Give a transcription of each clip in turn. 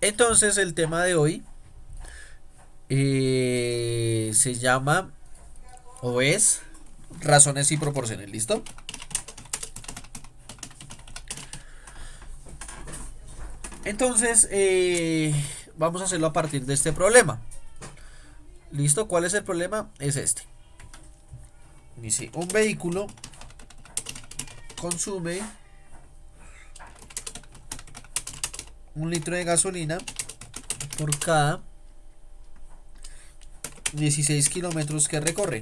Entonces el tema de hoy se llama o es razones y proporciones. ¿Listo? Entonces vamos a hacerlo a partir de este problema. ¿Listo? ¿Cuál es el problema? Es este. Dice, un vehículo consume 1 litro de gasolina por cada 16 kilómetros que recorre.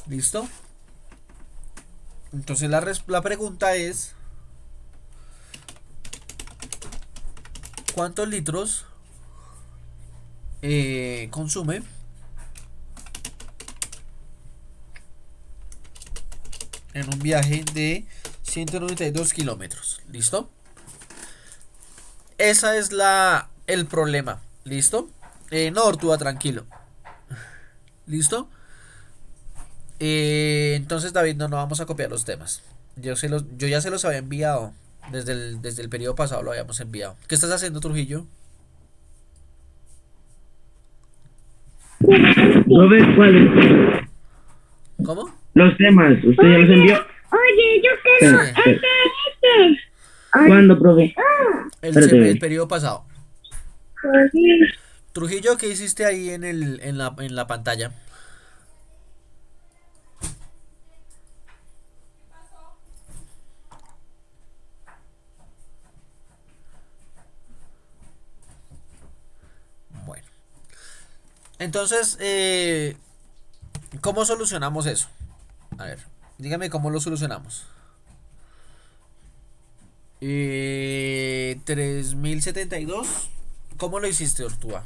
¿Listo? Entonces la pregunta es, ¿cuántos litros consume en un viaje de 192 kilómetros? ¿Listo? Esa es el problema. ¿Listo? No, Ortúa, tranquilo. ¿Listo? Entonces, David, no vamos a copiar los temas. Yo ya se los había enviado. Desde el periodo pasado lo habíamos enviado. ¿Qué estás haciendo, Trujillo? Robert, ¿cuáles? ¿Cómo? Los temas, ¿usted ya los envió? Oye, yo quiero Sí. este. ¿Cuándo, profe? El periodo pasado. Oye, Trujillo, ¿qué hiciste ahí en la pantalla? Bueno. Entonces, ¿cómo solucionamos eso? A ver, dígame cómo lo solucionamos. 3072. ¿Cómo lo hiciste, Ortúa?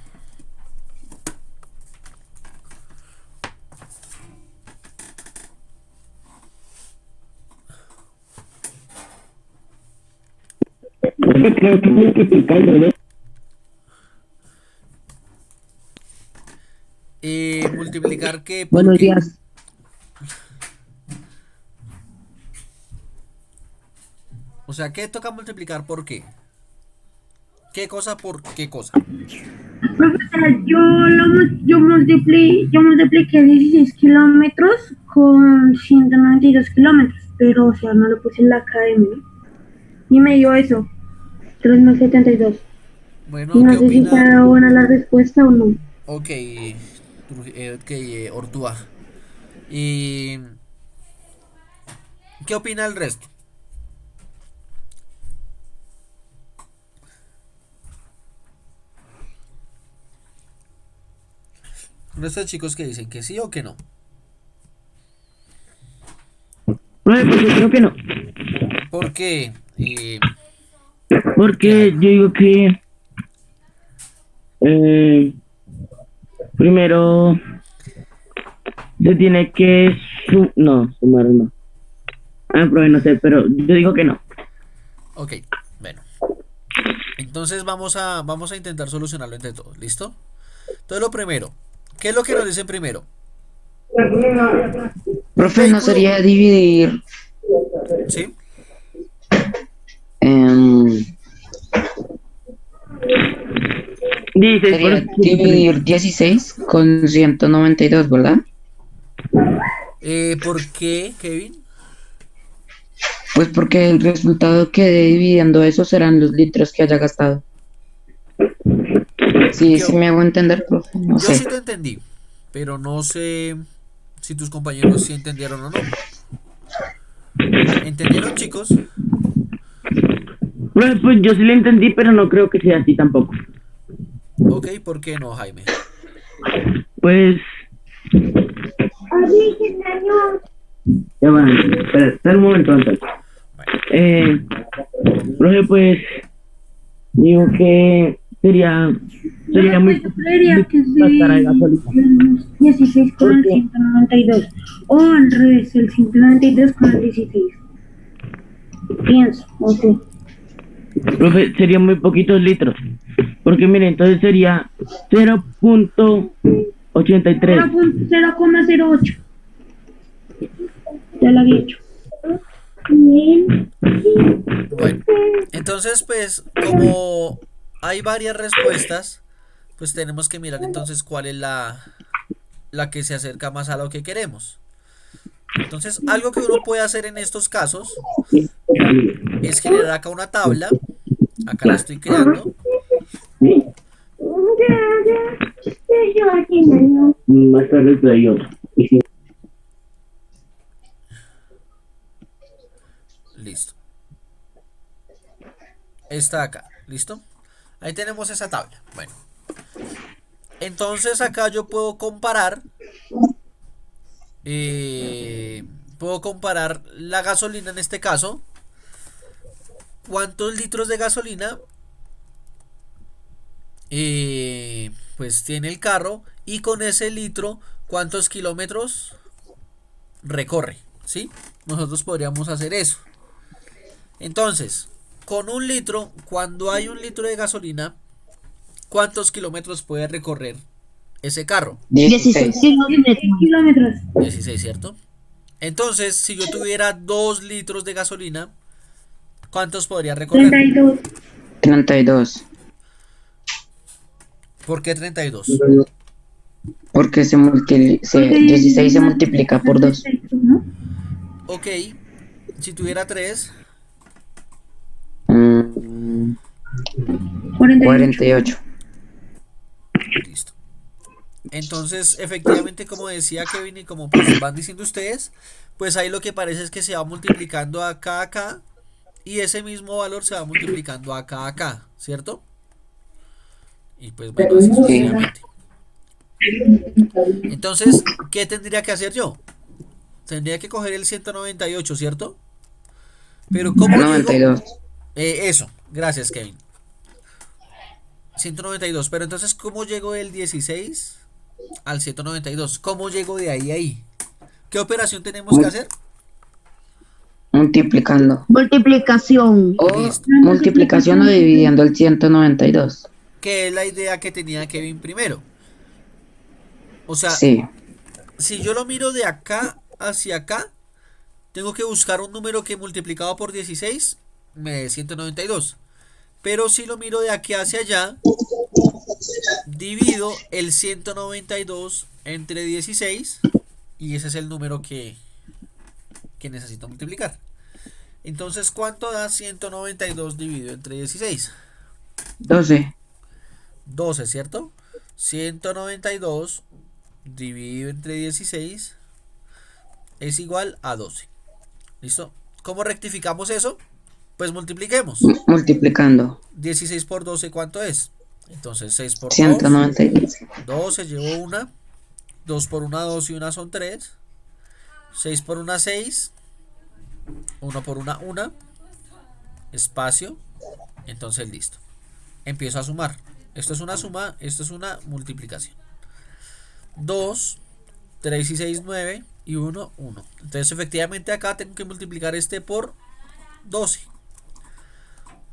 Creo que multiplicando, ¿no? Multiplicar qué por Buenos qué. días. O sea, ¿qué toca multiplicar por qué? ¿Qué cosa por qué cosa? profesora, yo multipliqué 16 kilómetros con 192 kilómetros, pero, o sea, no lo puse en la academia, ¿no? Y me dio eso, 3072. Bueno, No ¿qué sé si opina? está buena la respuesta o no. Ok, Ortúa. ¿Y qué opina el resto? El resto de chicos que dicen que sí o que no. Profe, pues yo creo que no. Porque, Porque yo digo que eh, primero se tiene que no, sumar no. Ah, profe, no sé, pero yo digo que no. ok, bueno. Entonces vamos a intentar solucionarlo entre todos, ¿listo? Entonces lo primero, ¿qué es lo que nos dicen primero? Un Profe, ¿no vehículo, sería dividir, ¿sí? em, 16 por sería dividir 16 con 192, ¿verdad? ¿Por qué, Kevin? Pues porque el resultado que dé dividiendo eso serán los litros que haya gastado. Sí, sí Yo, me hago entender, profe, no yo sé. sí te entendí, pero no sé si tus compañeros sí entendieron o no. ¿Entendieron, chicos? Profe, pues yo sí lo entendí, pero no creo que sea así tampoco. Ok, ¿por qué no, Jaime? Pues, ya va, espera un momento antes. Bueno, Profe, pues, digo que sería muy Pues yo creería que gastar de sí, gasolina. el 16 con el Porque, 192. O al revés, el 192 con el 16. Pienso, ok. ok. profe, serían muy poquitos litros. Porque, mire, entonces sería 0.83. 0,08. Ya lo había hecho. Bueno, entonces pues como hay varias respuestas, pues tenemos que mirar entonces cuál es la que se acerca más a lo que queremos. Entonces algo que uno puede hacer en estos casos es generar acá una tabla. Acá la estoy creando. Más tarde te doy otro. Y si Listo. Está acá. ¿Listo? Ahí tenemos esa tabla. Bueno. Entonces acá yo puedo comparar. Puedo comparar la gasolina en este caso. ¿Cuántos litros de gasolina pues tiene el carro? Y con ese litro, ¿cuántos kilómetros recorre? ¿Sí? Nosotros podríamos hacer eso. Entonces, con un litro, cuando hay un litro de gasolina, ¿cuántos kilómetros puede recorrer ese carro? 16. 16 kilómetros. 16, ¿cierto? Entonces, si yo tuviera 2 litros de gasolina, ¿cuántos podría recorrer? 32. 32. ¿Por qué 32? Porque Porque 16 se multiplica por 2. ¿no? Ok, si tuviera 3, 48. listo. Entonces, efectivamente, como decía Kevin y como pues van diciendo ustedes, pues ahí lo que parece es que se va multiplicando acá, y ese mismo valor se va multiplicando acá, ¿cierto? Y pues bueno, así sucesivamente. Entonces, ¿qué tendría que hacer yo? Tendría que coger el 198, ¿cierto? Pero ¿cómo llego? 92. Eso, gracias Kevin. 192, pero entonces ¿cómo llego del 16 al 192? ¿Cómo llego de ahí a ahí? ¿Qué operación tenemos que hacer? Multiplicando. Multiplicación. O Listo. multiplicación o dividiendo el 192. Que es la idea que tenía Kevin primero. O sea, Sí. si yo lo miro de acá hacia acá, tengo que buscar un número que multiplicado por 16 me dé 192. Pero si lo miro de aquí hacia allá, divido el 192 entre 16 y ese es el número que necesito multiplicar. Entonces, ¿cuánto da 192 dividido entre 16? 12. 12, ¿cierto? 192 dividido entre 16 es igual a 12. ¿Listo? ¿Cómo rectificamos eso? Pues multipliquemos. Multiplicando. 16 por 12, ¿cuánto es? Entonces 6 por 2, 192. 12, llevo una. 2 por 1, 2 y 1 son 3. 6 por 1, 6. 1 por 1, 1. Espacio. Entonces listo. Empiezo a sumar. Esto es una suma, esto es una multiplicación. 2, 3 y 6, 9 y 1, 1. Entonces efectivamente acá tengo que multiplicar este por 12.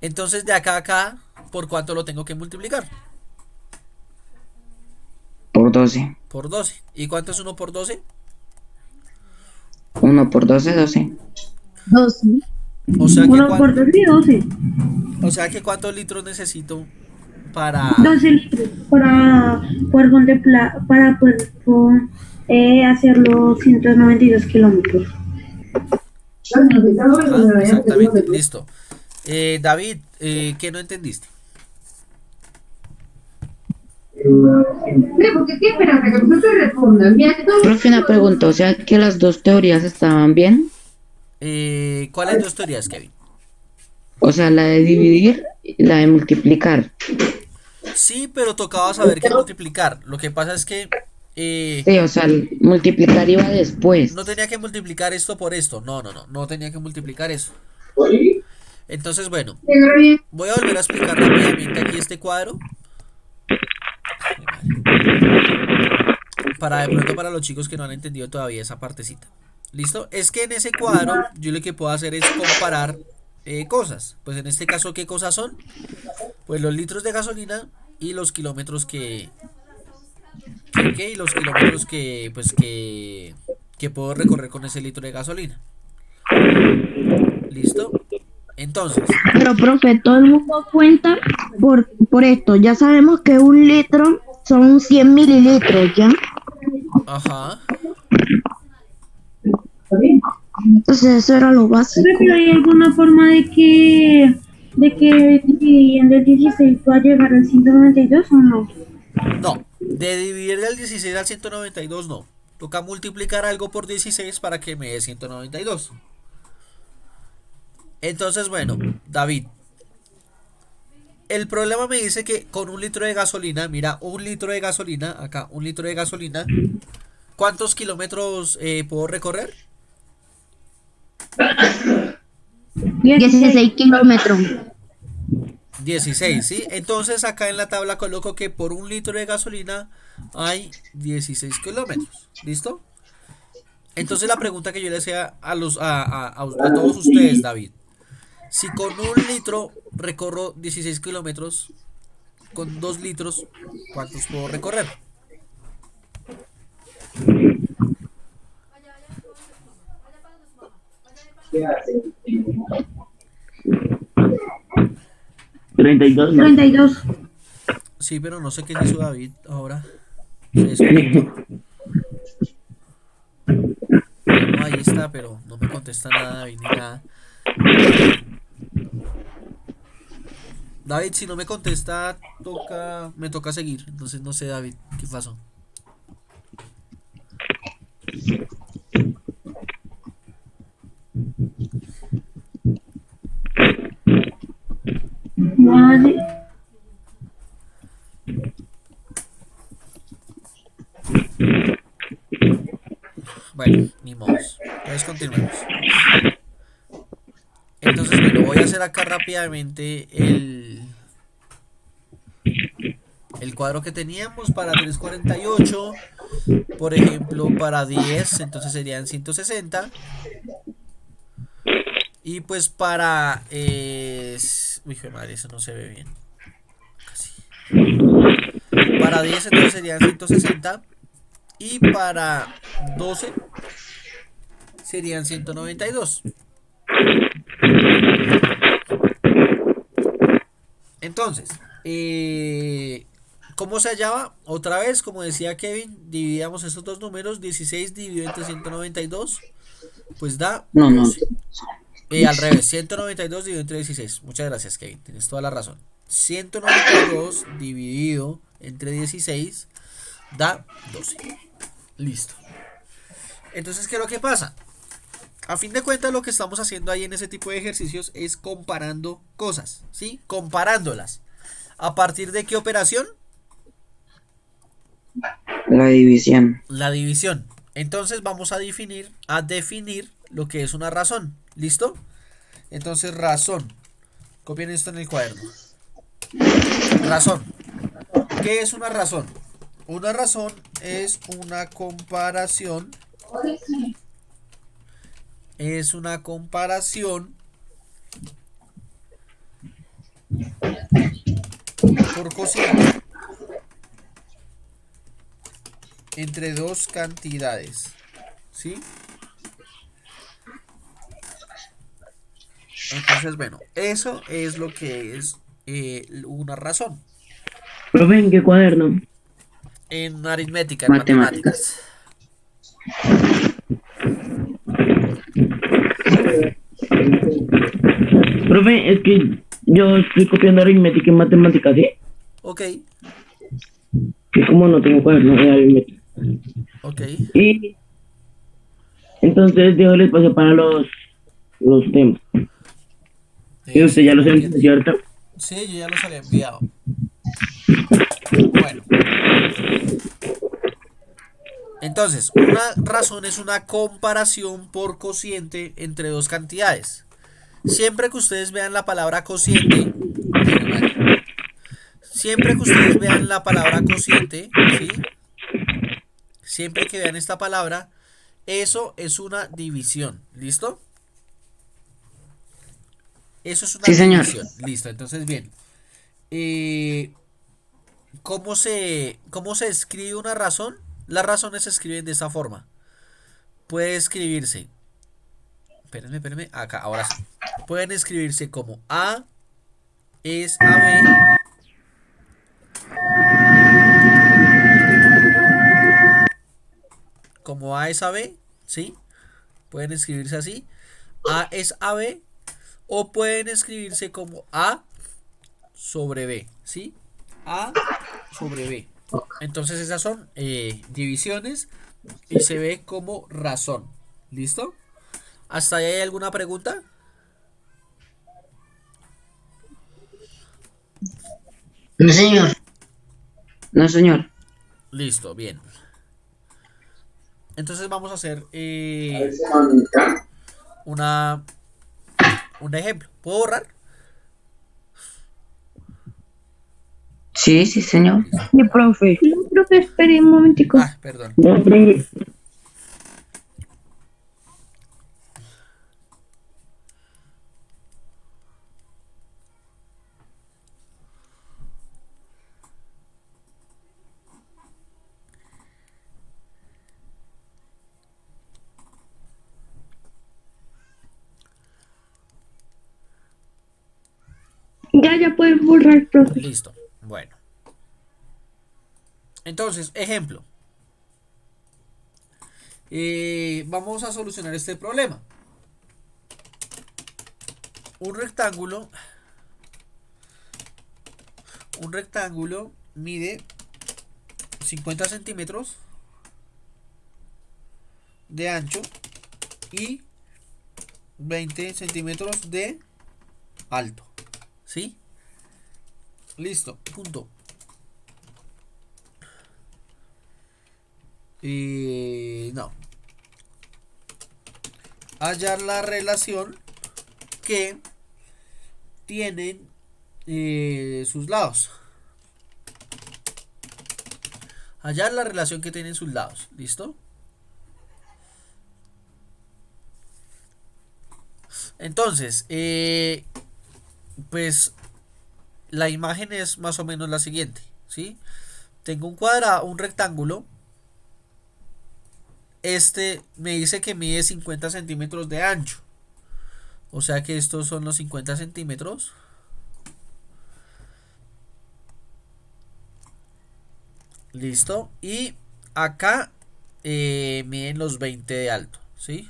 Entonces de acá a acá, ¿por cuánto lo tengo que multiplicar? Por 12. Por 12. ¿Y cuánto es 1 por 12? 1 por 12, 12. 12. O sea que, 1 por 2 y 12. o sea que ¿cuántos litros necesito para... 12 litros para poder contemplar, para poder hacer los 192 kilómetros. Ah, exactamente, listo. David, ¿qué no entendiste? Porque qué esperanza que nosotros respondan. Profe, una pregunta, o sea que las dos teorías estaban bien. ¿Cuáles dos teorías, Kevin? O sea, la de dividir y la de multiplicar. Sí, pero tocaba saber qué multiplicar. Lo que pasa es que Sí, o sea, el multiplicar iba después. no tenía que multiplicar esto por esto. No tenía que multiplicar eso. Entonces, bueno, voy a volver a explicar rápidamente aquí este cuadro. Para de pronto para los chicos que no han entendido todavía esa partecita. ¿Listo? Es que en ese cuadro yo lo que puedo hacer es comparar cosas. Pues en este caso, ¿qué cosas son? Pues los litros de gasolina y los kilómetros que pues que puedo recorrer con ese litro de gasolina. ¿Listo? Entonces, Pero, profe, todo el mundo cuenta por esto. Ya sabemos que 1 litro son 100 mililitros, ¿ya? ajá. Entonces, eso era lo básico. Pero ¿hay alguna forma de que dividiendo el 16 va a llegar al 192 o no? No, de dividir del 16 al 192 no. Toca multiplicar algo por 16 para que me dé 192. Entonces, bueno, David, el problema me dice que con 1 litro de gasolina, mira, 1 litro de gasolina, acá, 1 litro de gasolina, ¿cuántos kilómetros puedo recorrer? 16 kilómetros. 16, ¿sí? Entonces acá en la tabla coloco que por 1 litro de gasolina hay 16 kilómetros. ¿Listo? Entonces la pregunta que yo le hacía a todos ustedes, David. Si con 1 litro recorro 16 kilómetros, con 2 litros, ¿cuántos puedo recorrer? ¿32? ¿No? 32. Sí, pero no sé qué hizo David ahora. Se desconectó. No, ahí está, pero no me contesta nada, David, ni nada. David, si no me contesta, me toca seguir. Entonces no sé, David, ¿qué pasó? Vale. Bueno, ni modo. Entonces continuemos. Entonces, bueno, voy a hacer acá rápidamente el cuadro que teníamos para 348. Por ejemplo, para 10, entonces serían 160. Y pues para... uy, joder, madre, eso no se ve bien. Casi. Para 10 entonces serían 160. Y para 12 serían 192. Entonces, ¿cómo se hallaba? Otra vez, como decía Kevin, dividíamos esos dos números. 16 dividido entre 192, pues da No, no. 12. Al revés, 192 dividido entre 16. Muchas gracias, Kevin, tienes toda la razón. 192 dividido entre 16 da 12. Listo. Entonces, ¿qué es lo que pasa? A fin de cuentas, lo que estamos haciendo ahí en ese tipo de ejercicios es comparando cosas, ¿sí? Comparándolas. ¿A partir de qué operación? La división. La división. Entonces vamos a definir lo que es una razón. ¿Listo? Entonces, razón. Copien esto en el cuaderno. Razón. ¿Qué es una razón? Una razón es una comparación. Es una comparación por cociente entre dos cantidades, ¿sí? Entonces, bueno, eso es lo que es una razón. Profe, ¿en qué cuaderno? En aritmética, en Matemáticas. matemáticas. Profe, es que yo estoy copiando aritmética en matemáticas, ¿sí? Ok, Que como no tengo cuaderno de aritmética. ok. Y entonces dejo el espacio para los temas. Y usted ya los envió, ¿cierto? Sí, yo ya los había enviado. Bueno. Entonces, una razón es una comparación por cociente entre dos cantidades. Siempre que ustedes vean la palabra cociente, siempre que ustedes vean la palabra cociente, ¿sí? Siempre que vean esta palabra, eso es una división. ¿Listo? Eso es una Sí, señor. división. Listo, entonces bien. ¿Cómo se escribe una razón? Las razones se escriben de esta forma. Puede escribirse. Espérenme. Acá, ahora sí. pueden escribirse como A es a B, como A es a B, ¿sí? Pueden escribirse así, A es a B, o pueden escribirse como A sobre B, ¿sí? A sobre B. Entonces esas son divisiones y se ve como razón. ¿Listo? ¿Hasta ahí hay alguna pregunta? No, señor. No, señor. Listo, bien. Entonces vamos a hacer un ejemplo. ¿Puedo borrar? Sí, sí, señor. Sí, profe. No, profe, espere un momentico. Ah, perdón. No, profe. Ya puede borrar, profe. Listo. Bueno. Entonces, ejemplo. Vamos a solucionar este problema. Un rectángulo mide 50 centímetros de ancho y 20 centímetros de alto. ¿Sí? Listo, punto. No. Hallar la relación que tienen sus lados. Hallar la relación que tienen sus lados. ¿Listo? Entonces, pues la imagen es más o menos la siguiente, ¿sí? Tengo un cuadrado, un rectángulo. Este me dice que mide 50 centímetros de ancho. O sea que estos son los 50 centímetros. Listo. Y acá miden los 20 de alto, ¿sí?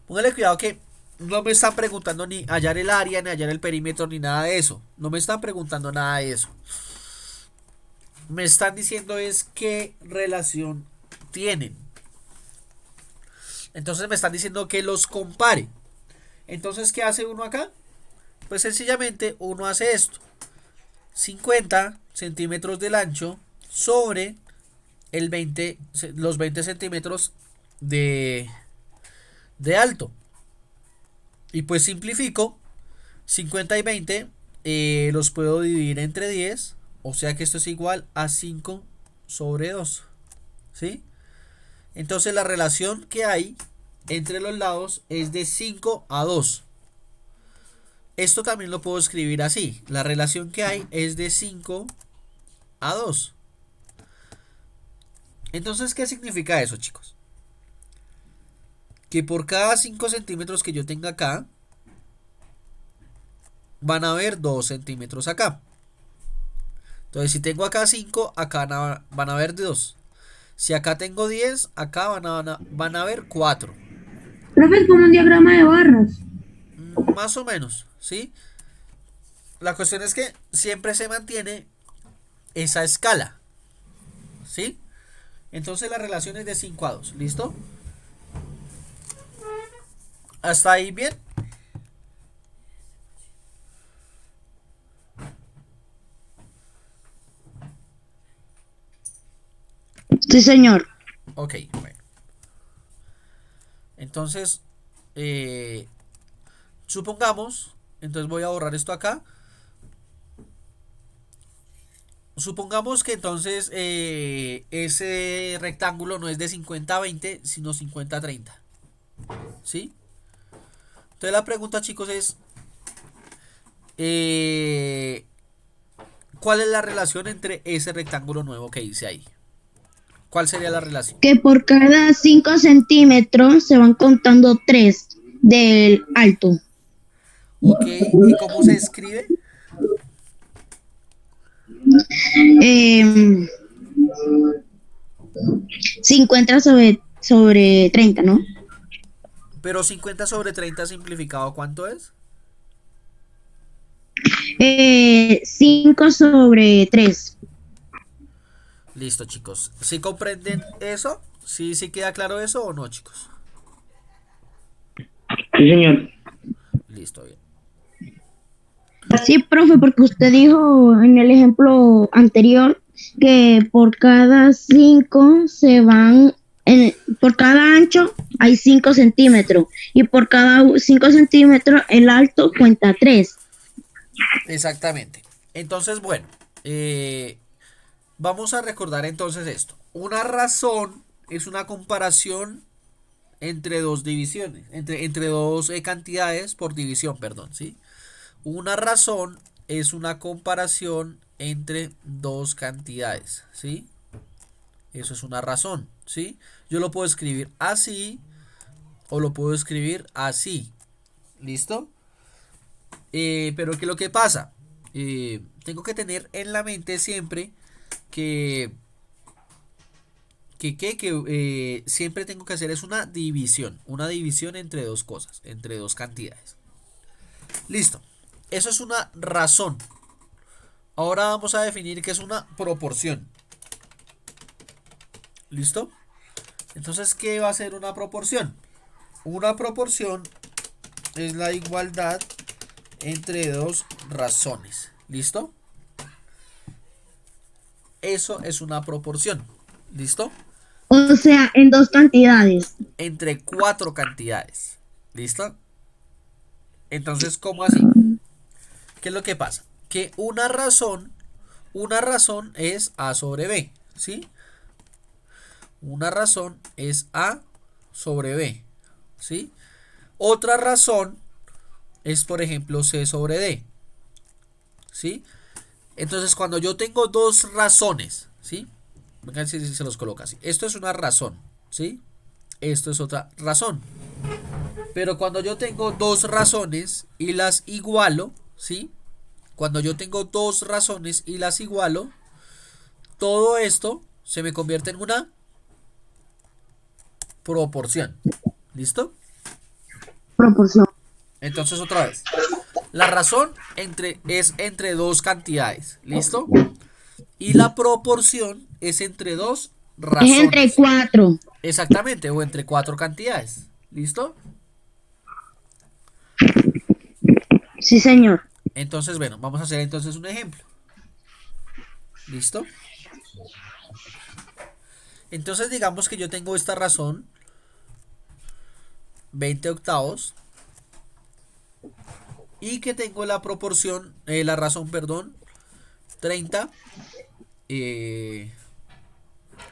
Póngale cuidado que no me están preguntando ni hallar el área, ni hallar el perímetro, ni nada de eso. No me están preguntando nada de eso. Me están diciendo es qué relación tienen. Entonces me están diciendo que los compare. Entonces, ¿qué hace uno acá? Pues sencillamente uno hace esto. 50 centímetros del ancho sobre los 20 centímetros de alto. Y pues simplifico. 50 y 20 los puedo dividir entre 10. O sea que esto es igual a 5 sobre 2. ¿Sí? Entonces la relación que hay entre los lados es de 5 a 2. Esto también lo puedo escribir así. La relación que hay es de 5 a 2. Entonces, ¿qué significa eso, chicos? Que por cada 5 centímetros que yo tenga acá, van a haber 2 centímetros acá. Entonces, si tengo acá 5, acá van a haber 2. Si acá tengo 10, acá van a haber 4. Profe, es como un diagrama de barras. Más o menos, ¿sí? La cuestión es que siempre se mantiene esa escala, ¿sí? Entonces la relación es de 5 a 2, ¿listo? ¿Hasta ahí bien? Sí, señor. Ok, bueno. Entonces, supongamos, entonces voy a borrar esto acá. Supongamos que entonces ese rectángulo no es de 50 a 20, sino 50 a 30. ¿Sí? Entonces la pregunta, chicos, es ¿cuál es la relación entre ese rectángulo nuevo que hice ahí? ¿Cuál sería la relación? Que por cada 5 centímetros se van contando 3 del alto. Ok, ¿y cómo se escribe? Eh, 50 sobre 30, ¿no? Pero 50 sobre 30 simplificado, ¿cuánto es? 5 sobre 3. Listo, chicos. ¿Sí comprenden eso? ¿Sí queda claro eso o no, chicos? Sí, señor. Listo, bien. Sí, profe, porque usted dijo en el ejemplo anterior que por cada 5 se van, por cada ancho hay 5 centímetros y por cada 5 centímetros el alto cuenta 3. Exactamente. Entonces, bueno, vamos a recordar entonces esto. Una razón es una comparación entre dos divisiones, entre dos cantidades por división, perdón, ¿sí? Una razón es una comparación entre dos cantidades, ¿sí? Eso es una razón, ¿sí? Yo lo puedo escribir así o lo puedo escribir así, ¿listo? Pero ¿qué es lo que pasa? Tengo que tener en la mente siempre que siempre tengo que hacer es una división entre dos cosas, entre dos cantidades. Listo, eso es una razón. Ahora vamos a definir qué es una proporción. ¿Listo? Entonces, ¿qué va a ser una proporción? Una proporción es la igualdad entre dos razones. ¿Listo? Eso es una proporción. ¿Listo? O sea, en dos cantidades. Entre cuatro cantidades. ¿Listo? Entonces, ¿cómo así? ¿Qué es lo que pasa? Que una razón es A sobre B. ¿Sí? Una razón es A sobre B. ¿Sí? Otra razón es, por ejemplo, C sobre D. ¿Sí? Entonces, cuando yo tengo dos razones, ¿sí? Vengan si se los coloca así. Esto es una razón, ¿sí? Esto es otra razón. Pero cuando yo tengo dos razones y las igualo, ¿sí? Cuando yo tengo dos razones y las igualo, todo esto se me convierte en una proporción. ¿Listo? Proporción. Entonces otra vez. La razón es entre dos cantidades. ¿Listo? Y la proporción es entre dos Es entre razones. 4. Exactamente, o entre cuatro cantidades. ¿Listo? Sí, señor. Entonces, bueno, vamos a hacer entonces un ejemplo. ¿Listo? Entonces digamos que yo tengo esta razón 20 octavos y que tengo la proporción, la razón, perdón, 30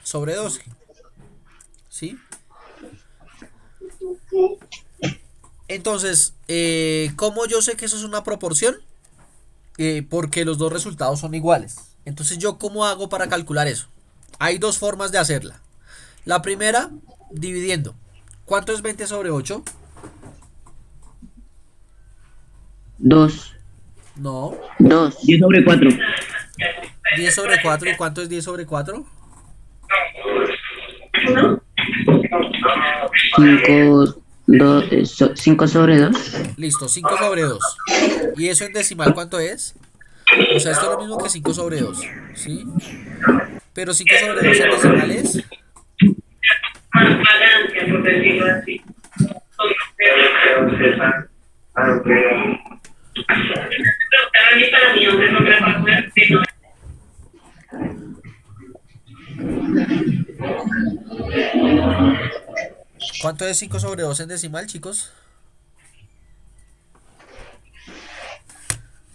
sobre 12. ¿Sí? Entonces, ¿cómo yo sé que eso es una proporción? Porque los dos resultados son iguales. Entonces, ¿yo cómo hago para calcular eso? Hay dos formas de hacerla. La primera, dividiendo. ¿Cuánto es 20 sobre 8? 2. No. 2. 10 sobre 4. 10 sobre 4. ¿Y cuánto es 10 sobre 4? 5 sobre 2. Listo, 5 sobre 2. ¿Y eso en decimal cuánto es? O sea, esto es lo mismo que 5 sobre 2. ¿Sí? Pero 5 sobre 2 en decimal es... por decirlo así. ¿Cuánto es 5 sobre 2 en decimal, chicos?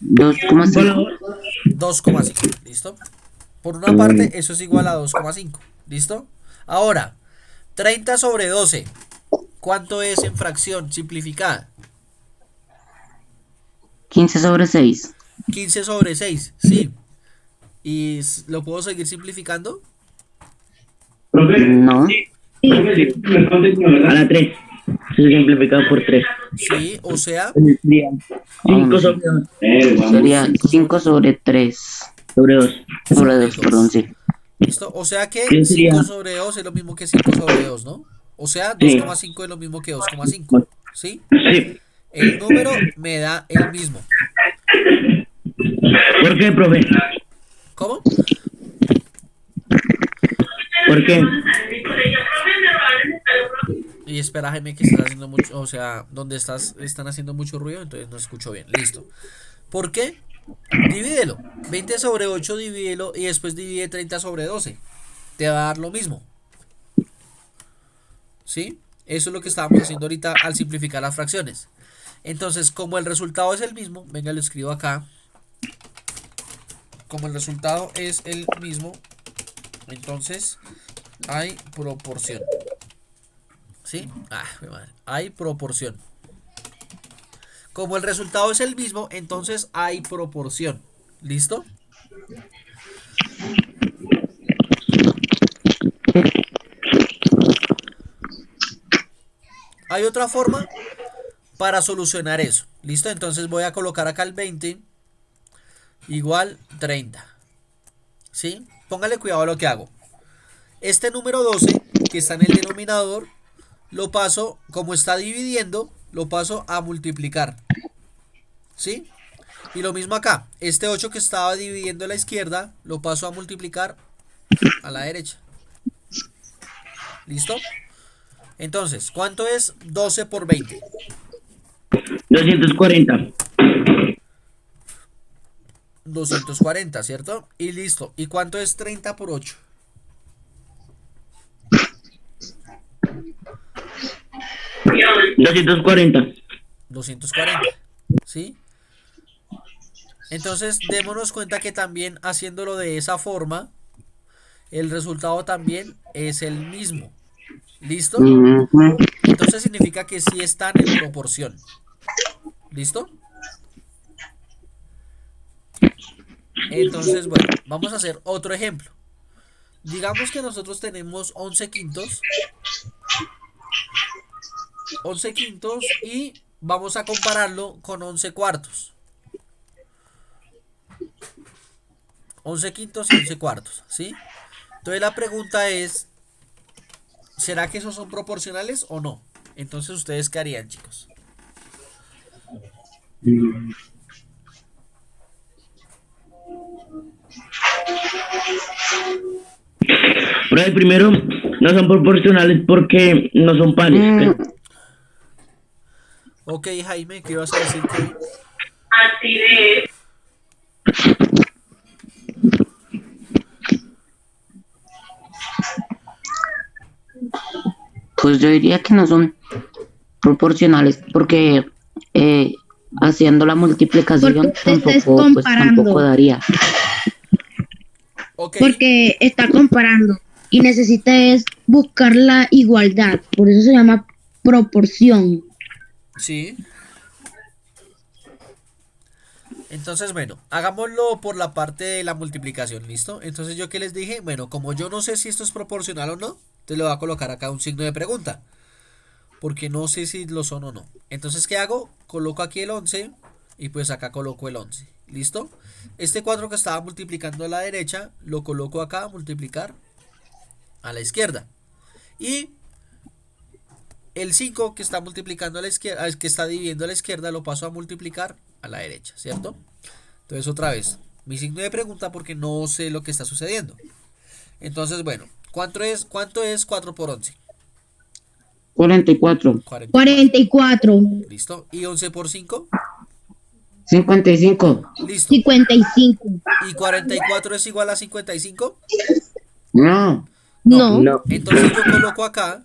2,5. 2,5. ¿Listo? Por una parte, eso es igual a 2,5. ¿Listo? Ahora, 30 sobre 12. ¿Cuánto es en fracción simplificada? 15 sobre 6. 15 sobre 6. Sí. ¿Y lo puedo seguir simplificando? No. A la 3. Se simplifica por 3. Sí, o sea, Sería 5 sobre 2. Sería 5 sobre 3. Sobre 2. Sobre 2, perdón, sí. ¿listo? O sea que ¿Qué sería? 5 sobre 2 es lo mismo que 5 sobre 2, ¿no? O sea, Sí. 2,5 es lo mismo que 2,5, ¿sí? Sí. El número me da el mismo. ¿Por qué, profe? ¿Cómo? ¿Por qué? Y espera, Jaime, que estás haciendo mucho, o sea, donde están haciendo mucho ruido, entonces no escucho bien. Listo. ¿Por qué? Divídelo. 20 sobre 8, divídelo y después divide 30 sobre 12. Te va a dar lo mismo. ¿Sí? Eso es lo que estábamos haciendo ahorita al simplificar las fracciones. Entonces, como el resultado es el mismo, venga, lo escribo acá. Como el resultado es el mismo, entonces hay proporción. ¿Sí? Mi madre. Hay proporción. Como el resultado es el mismo, entonces hay proporción. ¿Listo? Hay otra forma para solucionar eso. ¿Listo? Entonces voy a colocar acá el 20 igual 30. ¿Sí? Póngale cuidado a lo que hago. Este número 12 que está en el denominador lo paso, como está dividiendo, lo paso a multiplicar. ¿Sí? Y lo mismo acá. Este 8 que estaba dividiendo a la izquierda, lo paso a multiplicar a la derecha. ¿Listo? Entonces, ¿cuánto es 12 por 20? 240. 240, ¿cierto? Y listo. ¿Y cuánto es 30 por 8? 240. 240. ¿Sí? Entonces, démonos cuenta que también haciéndolo de esa forma, el resultado también es el mismo. ¿Listo? Entonces significa que sí están en proporción. ¿Listo? Entonces, bueno, vamos a hacer otro ejemplo. Digamos que nosotros tenemos 11 quintos. 11 quintos y vamos a compararlo con 11 cuartos. 11 quintos y 11 cuartos, ¿sí? Entonces la pregunta es, ¿será que esos son proporcionales o no? Entonces, ¿ustedes qué harían, chicos? Pero el primero no son proporcionales porque no son pares. Ok, Jaime, ¿qué ibas a decir? Así de. Pues yo diría que no son proporcionales porque haciendo la multiplicación Porque te estés tampoco, pues, comparando. tampoco daría. Ok, Porque está comparando y necesitas buscar la igualdad. Por eso se llama proporción. sí. Entonces, bueno, hagámoslo por la parte de la multiplicación, ¿listo? Entonces, ¿yo qué les dije? Bueno, como yo no sé si esto es proporcional o no, te lo voy a colocar acá un signo de pregunta. Porque no sé si lo son o no. Entonces, ¿qué hago? Coloco aquí el 11 y pues acá coloco el 11. ¿Listo? Este 4 que estaba multiplicando a la derecha, lo coloco acá a multiplicar a la izquierda. Y el 5 que está multiplicando a la izquierda, que está dividiendo a la izquierda, lo paso a multiplicar a la derecha, ¿cierto? Entonces otra vez, mi signo de pregunta porque no sé lo que está sucediendo. Entonces, bueno, ¿cuánto es 4 por 11? 44. 44, ¿Listo? ¿Y 11 por 5? 55. Listo. 55. ¿Y 44 es igual a 55? No. No. No. Entonces yo coloco acá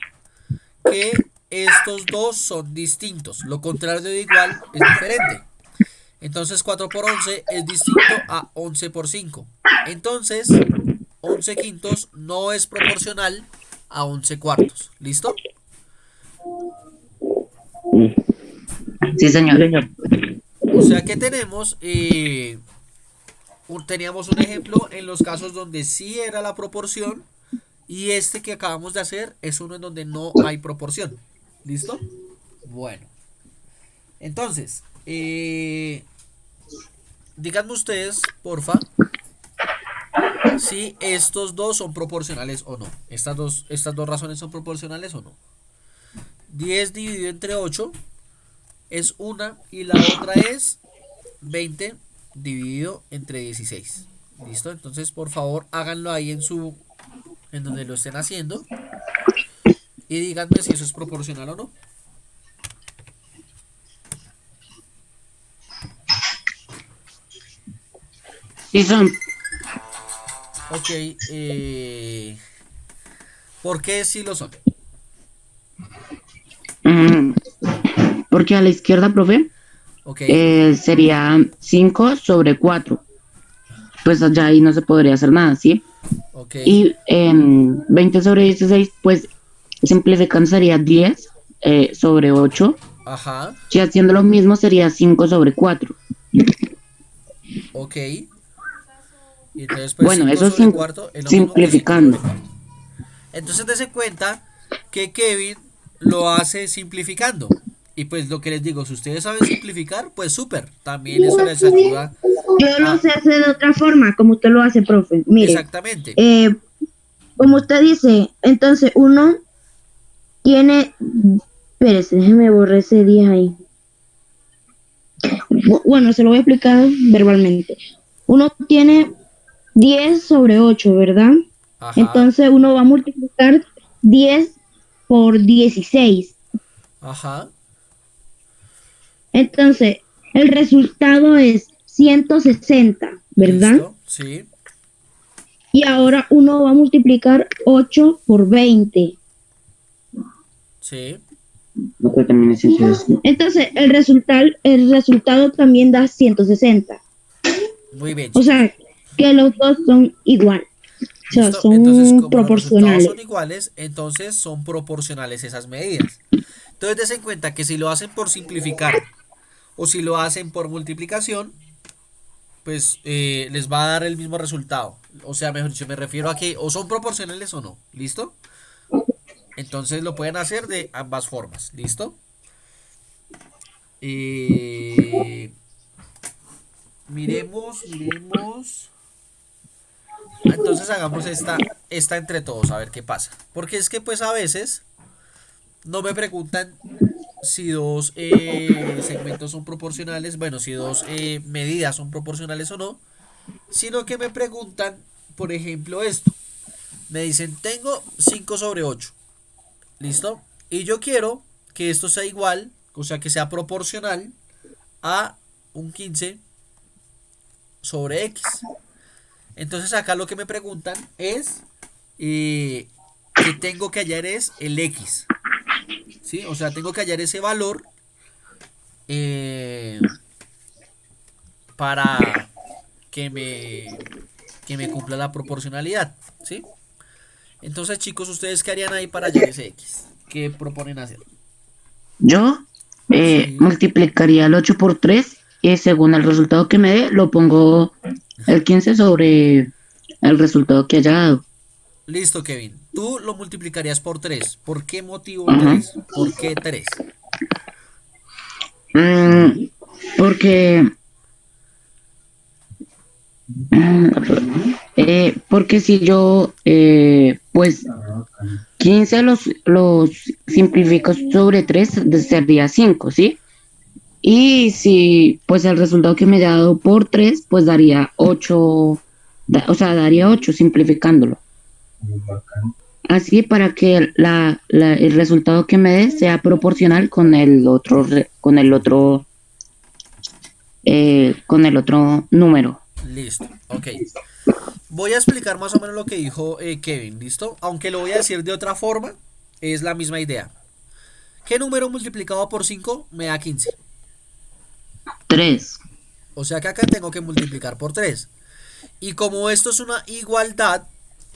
que estos dos son distintos. Lo contrario de igual es diferente. Entonces 4 por 11 es distinto a 11 por 5. Entonces 11 quintos no es proporcional a 11 cuartos. ¿Listo? Sí, señor. O sea que tenemos, teníamos un ejemplo en los casos donde sí era la proporción y este que acabamos de hacer es uno en donde no hay proporción. ¿Listo? Bueno, entonces, díganme ustedes, porfa, si estos dos son proporcionales o no. Estas dos razones son proporcionales o no. 10 dividido entre 8 es una y la otra es 20 dividido entre 16. ¿Listo? Entonces, por favor, háganlo ahí en donde lo estén haciendo y díganme si eso es proporcional o no. Sí son. Ok, ¿por qué sí lo son? Mm, porque a la izquierda, profe, Ok, sería 5 sobre 4. Pues allá ahí no se podría hacer nada, ¿sí? ok, Y 20 sobre 16, pues simplificando sería 10 sobre 8. ajá, Si haciendo lo mismo sería 5 sobre 4. ok. Y entonces pues Bueno, 5 eso sobre cuarto es lo mismo que 5 sobre simplificando. cuarto. Entonces dése cuenta que Kevin lo hace simplificando. Y pues lo que les digo, si ustedes saben simplificar, pues súper. También eso les ayuda Yo lo a... sé hacer de otra forma, como usted lo hace, profe. Mire, Exactamente. como usted dice, entonces uno tiene, espérese, déjeme borrar ese 10 ahí. Bueno, se lo voy a explicar verbalmente. Uno tiene 10 sobre 8, ¿verdad? Ajá, Entonces uno va a multiplicar 10 por 16. ajá. Entonces, el resultado es 160, ¿verdad? Listo, sí, Y ahora uno va a multiplicar 8 por 20. sí. Lo que también es 160. Entonces, el resultado también da 160. Muy bien, O chicos. sea, que los dos son igual. O sea, Listo. Entonces, son como los resultados proporcionales. son iguales, entonces son proporcionales esas medidas. Entonces, des en cuenta que si lo hacen por simplificar o si lo hacen por multiplicación, pues les va a dar el mismo resultado. O sea, mejor dicho, me refiero a que o son proporcionales o no. ¿Listo? Entonces lo pueden hacer de ambas formas. ¿Listo? Eh, miremos. Entonces hagamos esta entre todos, a ver qué pasa. Porque es que pues a veces no me preguntan si dos segmentos son proporcionales, bueno, si dos medidas son proporcionales o no, sino que me preguntan, por ejemplo, esto. Me dicen, tengo 5 sobre 8. ¿Listo? Y yo quiero que esto sea igual, o sea, que sea proporcional a un 15 sobre X. Entonces acá lo que me preguntan es que tengo que hallar es el X. ¿Sí? O sea, tengo que hallar ese valor eh, para que me cumpla la proporcionalidad. ¿Sí? Entonces, chicos, ¿ustedes qué harían ahí para hallar ese X? ¿Qué proponen hacer? Yo Sí. multiplicaría el 8 por 3 y según el resultado que me dé, lo pongo el 15 sobre el resultado que haya dado. Listo, Kevin. Tú lo multiplicarías por 3. ¿Por qué motivo Ajá. 3? ¿Por qué 3? Mm, porque, mm, porque si yo, pues 15 los simplifico sobre 3 sería 5, ¿sí? Y si, pues el resultado que me haya dado por 3 pues daría 8, o sea, daría 8 simplificándolo. Así para que el resultado que me dé sea proporcional con el otro número. Listo, ok. Voy a explicar más o menos lo que dijo Kevin, ¿listo? Aunque lo voy a decir de otra forma, es la misma idea. ¿Qué número multiplicado por 5 me da 15? 3. O sea que acá tengo que multiplicar por 3. Y como esto es una igualdad,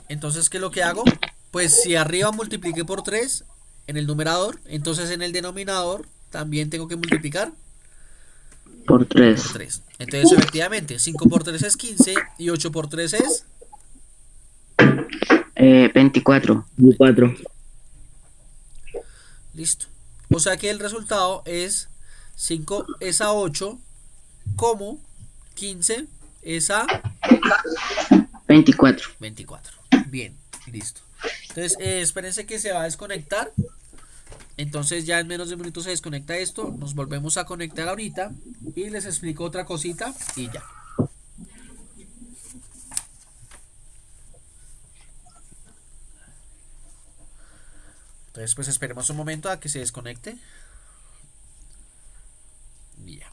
entonces, ¿qué es lo que hago? Pues si arriba multipliqué por 3 en el numerador, entonces en el denominador también tengo que multiplicar Por por 3. 3. Entonces, efectivamente, 5 por 3 es 15 y 8 por 3 es 24. 4. 24. Listo. O sea que el resultado es 5 es a 8, como 15 es a 24. 24. Bien, listo. Entonces, espérense que se va a desconectar. Entonces ya en menos de un minuto se desconecta esto. Nos volvemos a conectar ahorita y les explico otra cosita y ya. Entonces pues esperemos un momento a que se desconecte. Ya.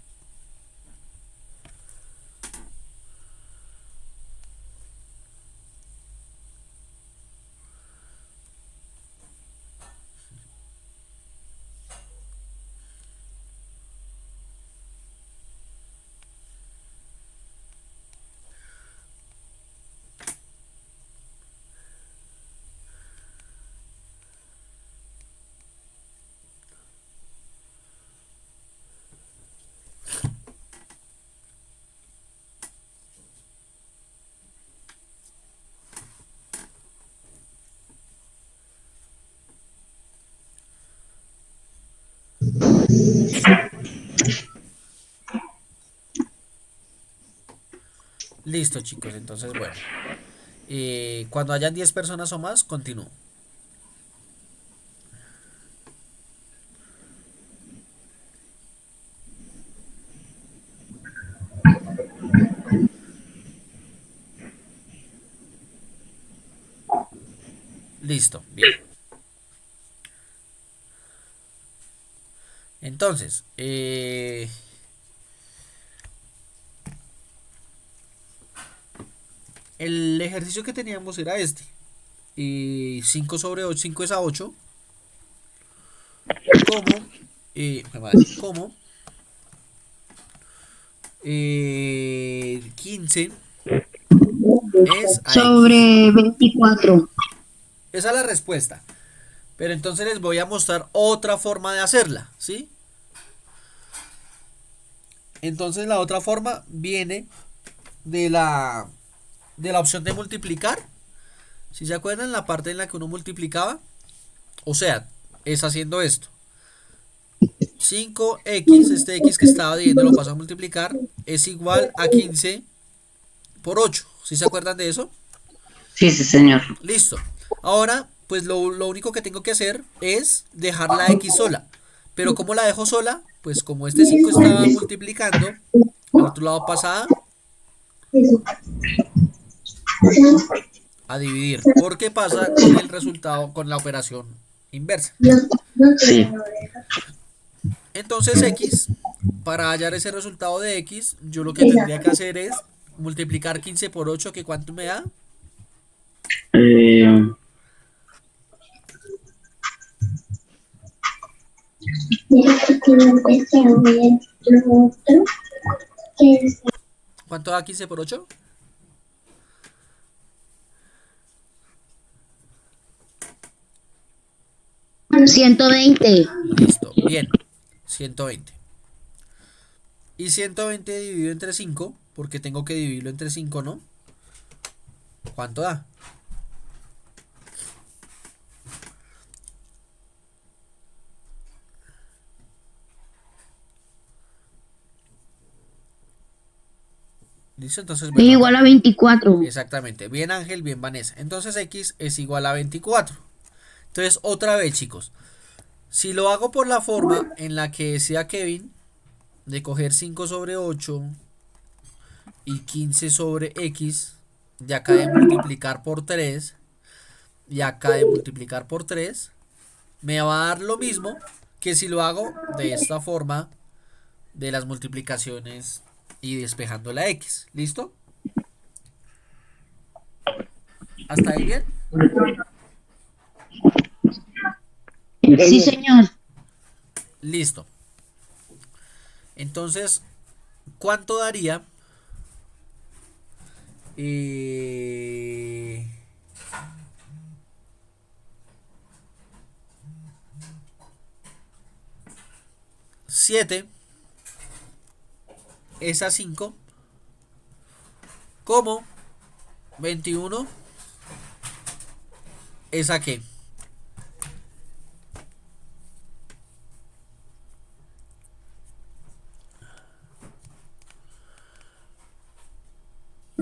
Listo, chicos, entonces bueno, cuando hayan 10 personas o más, continúo. Listo, bien. Entonces, el ejercicio que teníamos era este. 5 sobre 8, 5 es a 8. Como 15 es a X. Sobre 24. Esa es la respuesta. Pero entonces les voy a mostrar otra forma de hacerla, ¿sí? Entonces la otra forma viene de la opción de multiplicar. Si se acuerdan, la parte en la que uno multiplicaba, o sea, es haciendo esto. 5x, este x que estaba dividiendo lo paso a multiplicar, es igual a 15 por 8. ¿Sí se acuerdan de eso? Sí, sí, señor. Listo. Ahora, pues lo único que tengo que hacer es dejar la x sola. Pero ¿cómo la dejo sola? Pues como este 5 estaba multiplicando, al otro lado pasa a dividir. Porque pasa con el resultado, con la operación inversa. Sí. Entonces x, para hallar ese resultado de x, yo lo que tendría que hacer es multiplicar 15 por 8, que ¿cuánto me da? Eh, ¿Cuánto da 15 por 8? 120. Listo, bien, 120. Y 120 dividido entre 5, porque tengo que dividirlo entre 5, ¿no? ¿Cuánto da? ¿Listo? Entonces, Es bueno, igual a 24. exactamente. Bien Ángel, bien Vanessa. Entonces x es igual a 24. Entonces, otra vez, chicos. Si lo hago por la forma en la que decía Kevin, de coger 5 sobre 8 y 15 sobre x, de acá de multiplicar por 3, y acá de multiplicar por 3, me va a dar lo mismo que si lo hago de esta forma de las multiplicaciones y despejando la x. ¿Listo? ¿Hasta ahí bien? Sí, señor. Listo. Entonces, ¿cuánto daría? Eh... 7 es a 5, como 21 es a qué.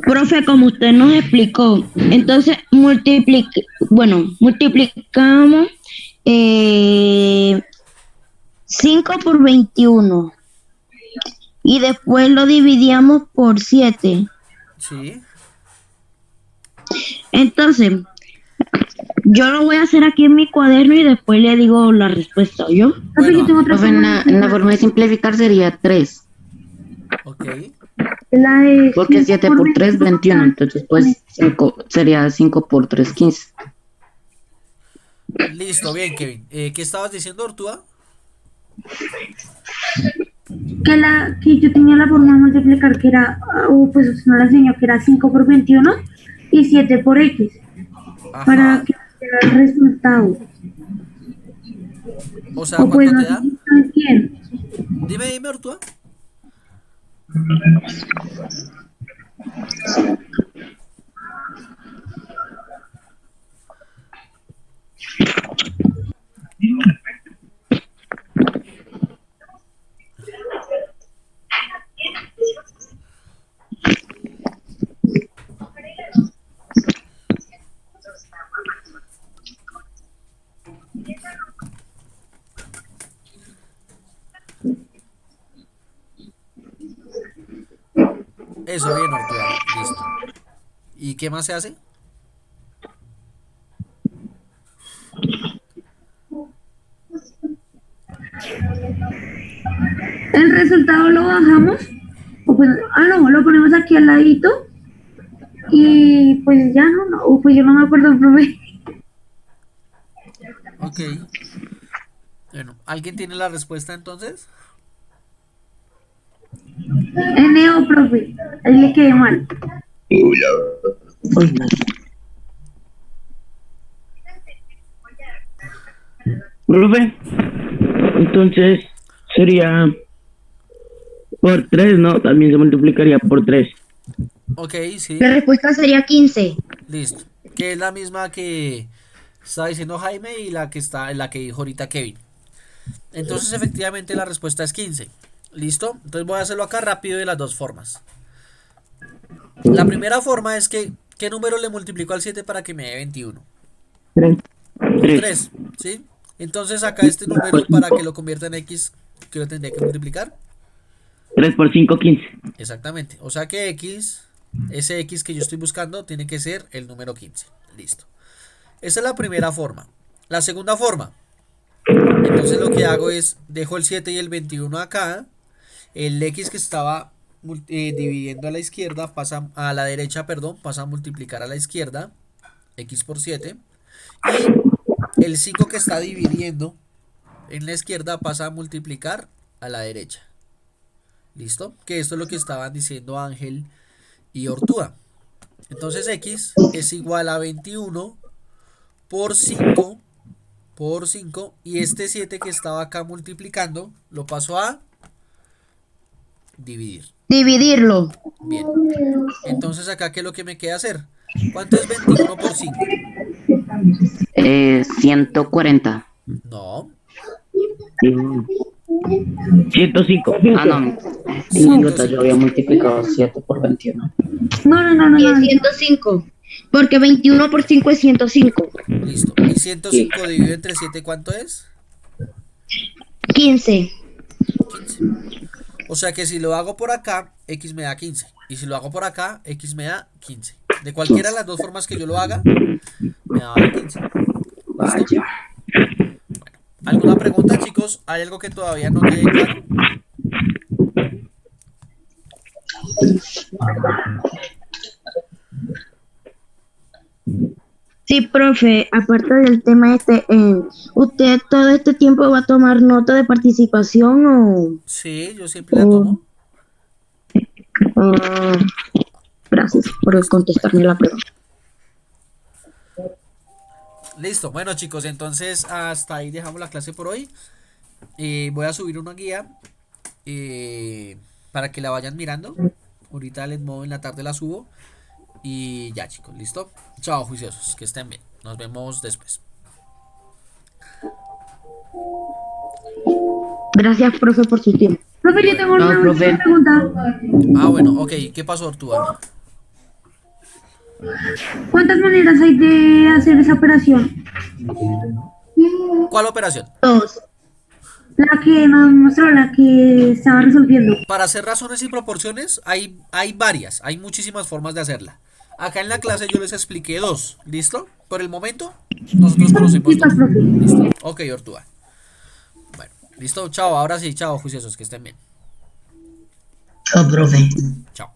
Profe, como usted nos explicó, entonces multiplicamos 5 por 21 y después lo dividíamos por 7. Sí. Entonces, yo lo voy a hacer aquí en mi cuaderno y después le digo la respuesta, ¿yo? Profe, yo tengo otra Profe, en la forma de simplificar sería 3. Ok. La de Porque 5 7 por 3, 21. Entonces, pues, sería 5 por 3, 15. Listo, bien, Kevin. ¿Qué estabas diciendo, Ortúa? que yo tenía la forma de multiplicar que era, pues usted no la enseñó, que era 5 por 21 y 7 por X, para Ajá. que era el resultado. O sea, O pues ¿cuánto no te sé da? si está bien. Dime, Ortúa. Eso, bien, Ortúa. Listo. ¿Y qué más se hace? El resultado lo bajamos, o pues, no, lo ponemos aquí al ladito y pues ya no, o pues yo no me acuerdo, profe. Ok. Bueno, ¿alguien tiene la respuesta entonces? Neo, profe, ahí le quedé mal. Profe, entonces sería por 3, ¿no? También se multiplicaría por 3. Ok, sí. La respuesta sería 15. Listo. Que es la misma que estaba diciendo Jaime y la que dijo ahorita Kevin. Entonces, efectivamente, la respuesta es 15. ¿Listo? Entonces voy a hacerlo acá rápido de las dos formas. La primera forma es que, ¿qué número le multiplico al 7 para que me dé 21? 3. 3. 3, ¿sí? Entonces acá este número para que lo convierta en X, ¿qué lo tendría que multiplicar? 3 por 5, 15. Exactamente. O sea que X, ese X que yo estoy buscando, tiene que ser el número 15. Listo. Esa es la primera forma. La segunda forma. Entonces lo que hago es, dejo el 7 y el 21 acá. El X que estaba dividiendo a la izquierda, pasa a la derecha, perdón, pasa a multiplicar a la izquierda. X por 7. Y el 5 que está dividiendo en la izquierda pasa a multiplicar a la derecha. ¿Listo? Que esto es lo que estaban diciendo Ángel y Ortúa. Entonces X es igual a 21 por 5 y este 7 que estaba acá multiplicando lo paso a dividir. Dividirlo. Bien. Entonces acá ¿qué es lo que me queda hacer? ¿Cuánto es 21 por 5? 140. No. 105. Ah, no. Idiota, yo había multiplicado 7 por 21. No, Y es 105. Porque 21 por 5 es 105. Listo. ¿Y 105 dividido entre 7 cuánto es? 15. 15. O sea que si lo hago por acá, X me da 15. Y si lo hago por acá, X me da 15. De cualquiera de las dos formas que yo lo haga, me da 15. ¿Listo? Bueno, ¿alguna pregunta, chicos? ¿Hay algo que todavía no quede claro? Sí, profe, aparte del tema ¿usted todo este tiempo va a tomar nota de participación o...? Sí, yo siempre la tomo. Ah, gracias por contestarme la pregunta. Listo. Bueno, chicos, entonces hasta ahí dejamos la clase por hoy. Voy a subir una guía para que la vayan mirando. Ahorita les muevo en la tarde la subo. Y ya, chicos, ¿listo? Chao, juiciosos, que estén bien. Nos vemos después. Gracias, profe, por su tiempo. Profe, yo tengo No, una profe. última pregunta. Ah, bueno, ok. ¿Qué pasó, Ortúa? ¿Cuántas maneras hay de hacer esa operación? ¿Cuál operación? Dos. La que nos mostró, la que estaba resolviendo. Para hacer razones y proporciones hay varias, hay muchísimas formas de hacerla. Acá en la clase yo les expliqué dos, ¿listo? Por el momento, nosotros conocemos Listo, dos. profe. ¿Listo? Ok, Ortúa. Bueno, listo, chao, ahora sí, chao, juiciosos, que estén bien. Chao, profe. Chao.